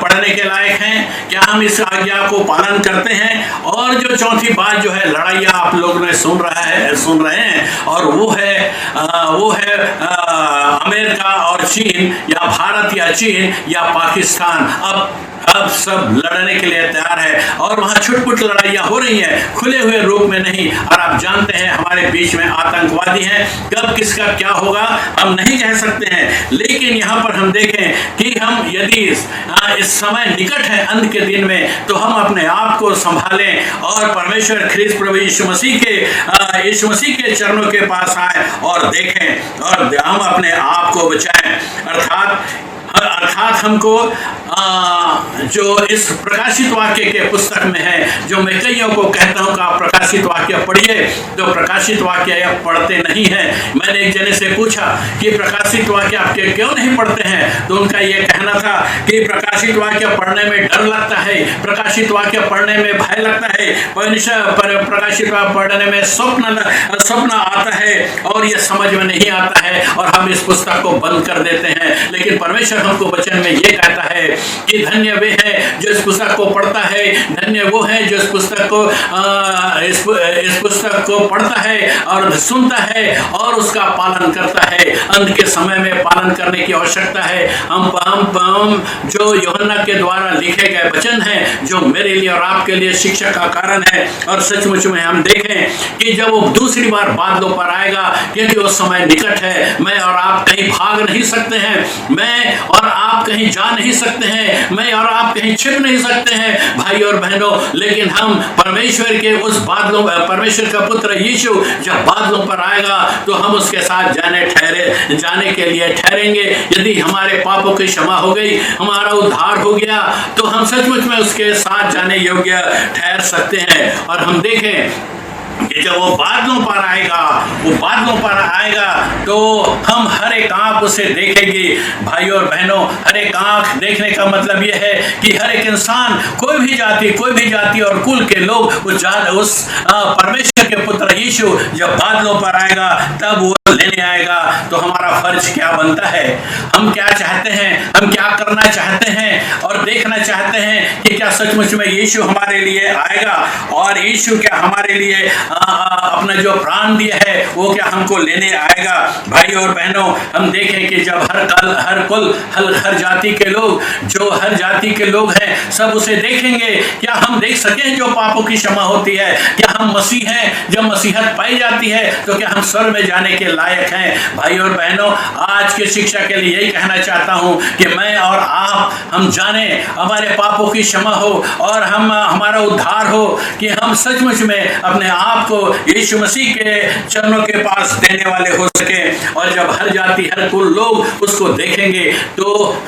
Speaker 9: पढ़ने के लायक हैं? क्या हम इस आज्ञा को पालन करते हैं? और जो चौथी बात जो है लड़ाइयाँ आप लोग ने सुन रहे हैं और वो है अमेरिका और चीन या भारत या चीन या पाकिस्तान अब सब लड़ने के लिए तैयार है और वहां छुटपुट लड़ाइयां हो रही हैं, खुले हुए रूप में नहीं। और आप जानते हैं हमारे बीच में आतंकवादी हैं, कब किसका क्या होगा हम नहीं कह सकते हैं। लेकिन यहाँ पर हम देखें कि हम यदि इस समय निकट है अंत के दिन में तो हम अपने आप को संभालें और परमेश्वर ख्रीस्त प्रभु यीशु मसीह के चरणों के पास आए और देखें और हम अपने आप को बचाएं। अर्थात हमको जो इस प्रकाशित वाक्य के पुस्तक में है, जो मैं कईयों को कहता हूं कि आप प्रकाशित वाक्य पढ़िए, तो प्रकाशित वाक्य आप पढ़ते नहीं हैं। मैंने एक जने से पूछा कि प्रकाशित वाक्य आप क्यों नहीं पढ़ते हैं, तो उनका यह कहना था कि प्रकाशित वाक्य पढ़ने में डर लगता है, प्रकाशित वाक्य पढ़ने में भय लगता है, प्रकाशित वाक्य पढ़ने में स्वप्न आता है और यह समझ में नहीं आता है और हम इस पुस्तक को बंद कर देते हैं। लेकिन परमेश्वर हमको वचन में ये कहता है कि धन्य वे है जो इस पुस्तक को पढ़ता है, धन्य वो है जो इस पुस्तक को पढ़ता है और सुनता है और उसका पालन करता है। अंत के समय में पालन करने की आवश्यकता है। हम जो यूहन्ना के द्वारा लिखे गए वचन हैं जो मेरे लिए और आपके लिए शिक्षा का कारण है। और सचमुच में हम देखें कि जब वो दूसरी बार बादलों पर आएगा, क्योंकि वो समय निकट है, मैं और आप कहीं भाग नहीं सकते हैं, मैं और आप कहीं जा नहीं सकते हैं, मैं और आप कहीं छिप नहीं सकते हैं भाई और बहनों। लेकिन हम परमेश्वर के उस बादलों, परमेश्वर का पुत्र यीशु जब बादलों पर आएगा तो हम उसके साथ जाने के लिए ठहरेंगे। यदि हमारे पापों की क्षमा हो गई, हमारा उद्धार हो गया, तो हम सचमुच में उसके साथ जाने योग्य ठहर सकते हैं। और हम देखें कि जब वो बादलों पर आएगा तो हम हर एक आंख उसे देखेंगे। भाई और बहनों, हर एक आंख देखने का मतलब यह है कि हर एक इंसान, कोई भी जाति और कुल के लोग उस परमेश्वर के पुत्र यीशु जब बादलों पर आएगा तब वो लेने आएगा। तो हमारा फर्ज क्या बनता है? हम क्या चाहते हैं? हम क्या करना चाहते हैं और देखना चाहते हैं कि क्या सचमुच में यीशु हमारे लिए आएगा और यीशु क्या हमारे लिए अपना जो प्राण दिया है वो क्या हमको लेने आएगा। भाई और बहनों, हम देखें कि जब हर जाति के लोग हैं सब उसे देखेंगे। क्या हम देख सकें जो पापों की क्षमा होती है? क्या हम मसीह हैं? जब मसीहत पाई जाती है तो क्या हम स्वर्ग में जाने के लायक हैं? भाई और बहनों, आज की शिक्षा के लिए यही कहना चाहता हूं कि मैं और आप हम जाने, हमारे पापों की क्षमा हो और हमारा उद्धार हो, कि हम सचमुच में अपने आप को यीशु मसीह के चरणों के पास देने वाले हो सके। और जब हर जाति हर कुल लोग उसको देखेंगे तो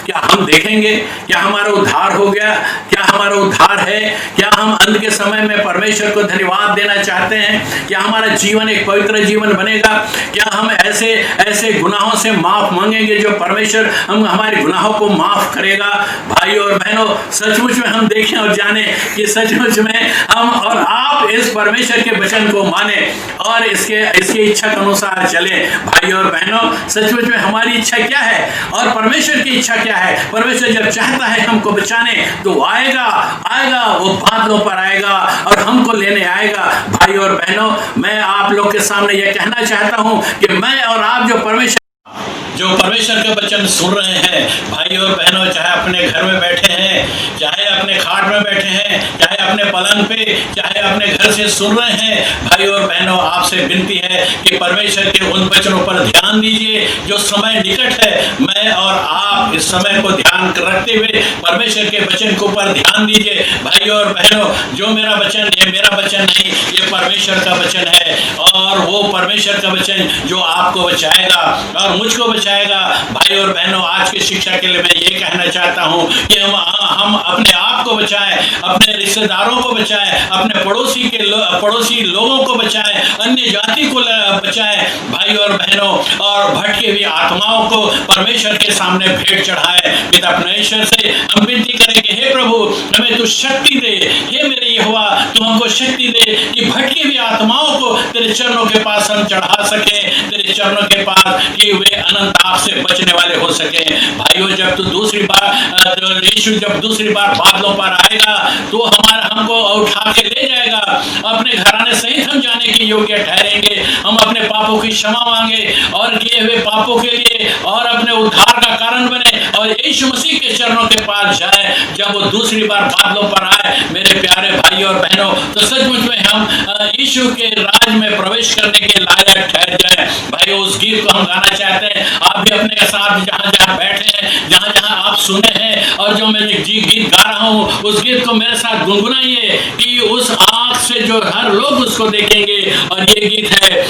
Speaker 9: क्या हम देखेंगे क्या हमारा उद्धार हो गया? क्या हमारा उद्धार है? क्या हम अंत के समय में परमेश्वर को धन्यवाद देना चाहते हैं? क्या हमारा जीवन एक पवित्र जीवन बनेगा? क्या हम ऐसे गुनाहों से माफ मांगेंगे जो परमेश्वर हमारे गुनाहों को माफ करेगा? भाई और बहनों, सचमुच में हम देखें और जाने कि सचमुच में हम और आप इस परमेश्वर के वचन को माने और इसके इच्छा के अनुसार चले। भाई और बहनों, सचमुच में हमारी इच्छा क्या है और परमेश्वर की इच्छा क्या है? परमेश्वर जब चाहता है हमको बचाने तो आएगा, वो बादलों पर आएगा और हमको लेने आएगा। भाई और बहनों, मैं आप लोग के सामने यह कहना चाहता हूं कि मैं और आप जो परमेश्वर जो परमेश्वर के वचन सुन रहे हैं, भाई और बहनों, चाहे अपने घर में बैठे हैं, चाहे अपने खाट में बैठे हैं, चाहे अपने पलंग पे, चाहे अपने घर से सुन रहे हैं, भाई और बहनों, आपसे विनती है कि परमेश्वर के उन वचनों पर ध्यान दीजिए। जो समय निकट है, मैं और आप इस समय को ध्यान रखते हुए परमेश्वर के वचन के ऊपर ध्यान दीजिए। भाई और बहनों, जो मेरा वचन, ये मेरा वचन नहीं, ये परमेश्वर का वचन है, और वो परमेश्वर का वचन जो आपको बचाएगा और मुझको बचाएगा। भाई और बहनों, आज की शिक्षा के लिए मैं ये कहना चाहता हूँ कि हम अपने आप को बचाएं, अपने रिश्तेदारों को बचाएं, अपने पड़ोसी लोगों को बचाएं, अन्य जाति को बचाएं, भाई और बहनों, और भटके हुई आत्माओं को परमेश्वर के सामने भेंट चढ़ाएं। पिता परमेश्वर से हम विनती करेंगे, हे प्रभु, हमें तू शक्ति दे, हे मेरे यहोवा, तू हमको शक्ति दे कि भटकी हुई आत्माओं को तेरे चरणों के पास हम चढ़ा सकें, तेरे चरणों के पास, कि वे अनंत आप से बचने वाले हो सके। भाइयों, जब तू यीशु जब दूसरी बार बादलों पर आएगा तो हमको उठा के ले जाएगा, अपने घराने सहित हम जाने के योग्य ठहरेंगे। हम अपने पापों की क्षमा मांगे और किए हुए पापों के लिए और अपने उद्धार का कारण बने और यीशु मसीह के चरणों के पास जाए। जब वो दूसरी बार बादलों पर आए, मेरे प्यारे भाई और बहनों, तो सचमुच में हम यीशु के राज में प्रवेश करने के लायक ठहर जाए। भाइयों, उस गीत को हम गाना चाहते हैं। आप भी अपने साथ जहाँ जहाँ बैठे हैं, जहाँ जहाँ आप सुने हैं और जो मैं गीत गा रहा हूँ, उस गीत को मेरे साथ गुनगुनाइए कि उस आँख से जो हर लोग उसको देखेंगे। और ये गीत है,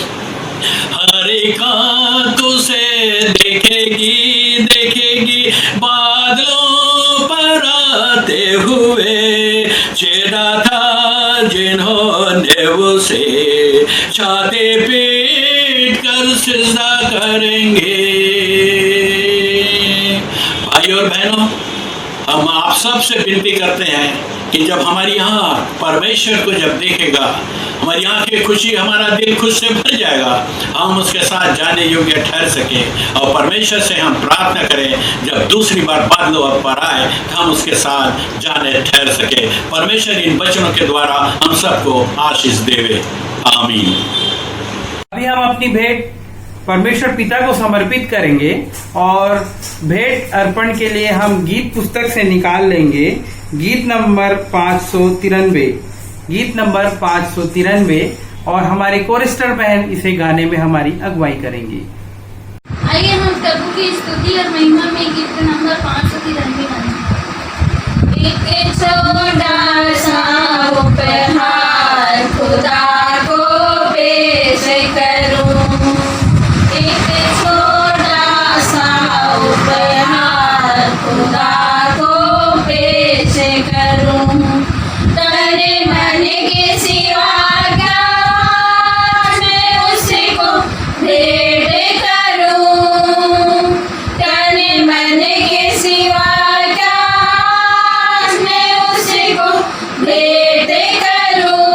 Speaker 9: हर एक आँख उसे देखेगी बादलों पर आते हुए, चेहरा था जिन्होंने उसे छाती पीट कर सिजदा करेंगे। भाई और बहनों, हम आप सब से विनती करते हैं कि जब हमारी आँख परमेश्वर को जब देखेगा, हमारी आँखें खुशी, हमारा दिल खुश से भर जाएगा, हम उसके साथ जाने योग्य ठहर सके। और परमेश्वर से हम प्रार्थना करें, जब दूसरी बार बादलों पर आए, हम उसके साथ जाने ठहर सके। परमेश्वर इन वचनों के द्वारा हम सबको आशीष देवे। आमीन।
Speaker 1: अभी हम अपनी भेंट परमेश्वर पिता को समर्पित करेंगे और भेंट अर्पण के लिए हम गीत पुस्तक से निकाल लेंगे गीत नंबर 593, गीत नंबर 593, और हमारे कोरिस्टर बहन इसे गाने में हमारी अगुवाई करेंगी।
Speaker 2: आइए हम प्रभु की स्तुति और महिमा में गीत नंबर 593 गाएं। एक छोटा सा उपहार खुदा को पेश करूं, एक छोटा सा उपहार खुदा को पेश करूं, तेरे मन के सिवा क्या मैं उसको भेंट करूं, तेरे मन के सिवा क्या मैं उसको भेंट करूं।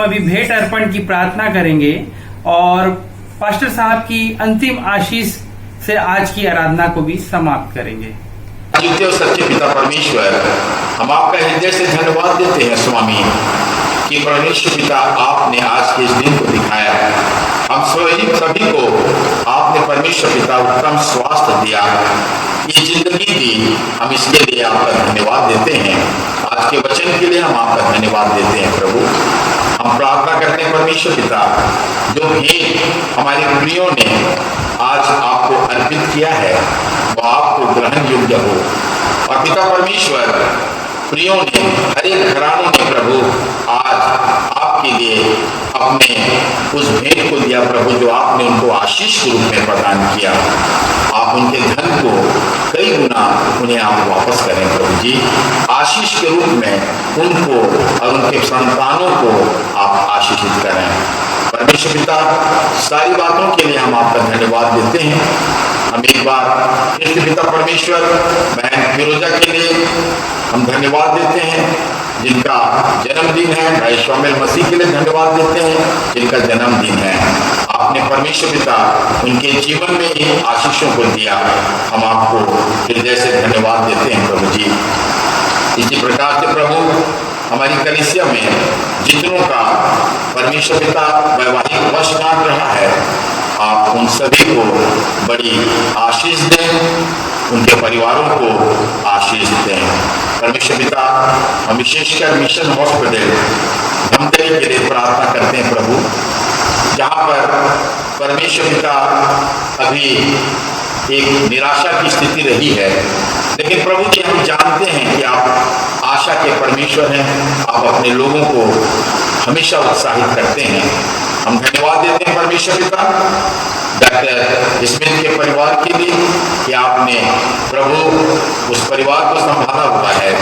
Speaker 1: अभी भेंट अर्पण की प्रार्थना करेंगे और पास्टर साहब की अंतिम आशीष से आज की आराधना को भी समाप्त करेंगे।
Speaker 5: द्वितीय और सच्चे पिता परमेश्वर, हम आपका हृदय से धन्यवाद देते हैं स्वामी कि परमेश्वर पिता आपने आज के इस दिन को दिखाया। हम सभी को आपने परमेश्वर पिता उत्तम स्वास्थ्य दिया, ये जिंदगी दी, हम इसके लिए आपका धन्यवाद देते हैं। आज के वचन के लिए हम आपका धन्यवाद देते हैं प्रभु। हम प्रार्थना करते हैं परमेश्वर पिता, जो भेंट हमारे प्रियों ने आज आपको अर्पित किया है वो आपको ग्रहण योग्य हो। और पिता परमेश्वर, प्रियों ने, हर एक घरानों ने प्रभु आज आपके लिए अपने उस भेंट को दिया प्रभु, जो आपने उनको आशीष के रूप में प्रदान किया। आप उनके धन को कई गुना उन्हें आप वापस करें प्रभु जी। आशीष के रूप में उनको और उनके संतानों को आप आशीषित करें परमेश्वर पिता। सारी बातों के लिए हम आपका धन्यवाद देते हैं। हम एक बार फिर पिता परमेश्वर बहन फिरोजा के लिए हम धन्यवाद देते हैं, जिनका जन्मदिन है। भाई शामिल मसीह के लिए धन्यवाद देते हैं, जिनका जन्मदिन है। आपने परमेश्वर पिता उनके जीवन में ही आशीषों को दिया। हम आपको हृदय से धन्यवाद देते हैं प्रभु जी। इसी प्रकार से प्रभु हमारी कलीसिया में जितनों का परमेश्वर पिता वैवाहिक वर्षगांठ रहा है, आप उन सभी को बड़ी आशीष दें, उनके परिवारों को आशीष दें परमेश्वर पिता। हम विशेषकर मिशन हॉस्पिटल धमतरी के लिए प्रार्थना करते हैं प्रभु, जहाँ पर परमेश्वर पिता अभी एक निराशा की स्थिति रही है, लेकिन प्रभु जी हम जानते हैं कि आप आशा के परमेश्वर हैं। आप अपने लोगों को हमेशा उत्साहित करते हैं। हम धन्यवाद देते हैं परमेश्वर पिता डॉक्टर स्मिथ के परिवार के लिए कि आपने प्रभु उस परिवार को संभाला हुआ है।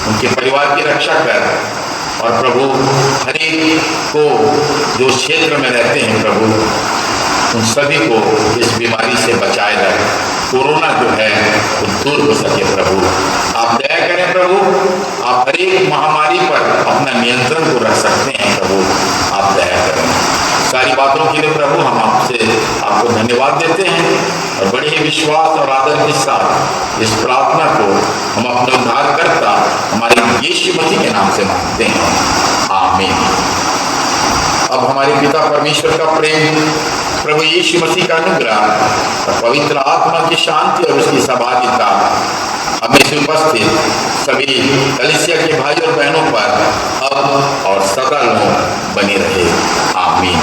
Speaker 5: उनके परिवार की रक्षा कर, और प्रभु हर एक को जो क्षेत्र में रहते हैं प्रभु, उन सभी को इस बीमारी से बचाए रख। कोरोना जो है वो दूर हो सके प्रभु। आप दया करें प्रभु, आप हर एक महामारी पर अपना नियंत्रण को रख सकते हैं प्रभु, आप दया करें। सारी बातों के लिए प्रभु हम आपको धन्यवाद देते हैं, और बड़े ही विश्वास और आदर के साथ इस प्रार्थना को हम अपने उद्धारकर्ता हमारे यीशु मसीह के नाम से मांगते हैं, आमीन। अब हमारे पिता परमेश्वर का प्रेम, प्रभु यीशु मसीह का अनुग्रह और पवित्र आत्मा की शांति और उसकी सहभागिता हमें से उपस्थित सभी कलीसिया के भाई और बहनों पर अब और सदा बनी रहे, आमीन।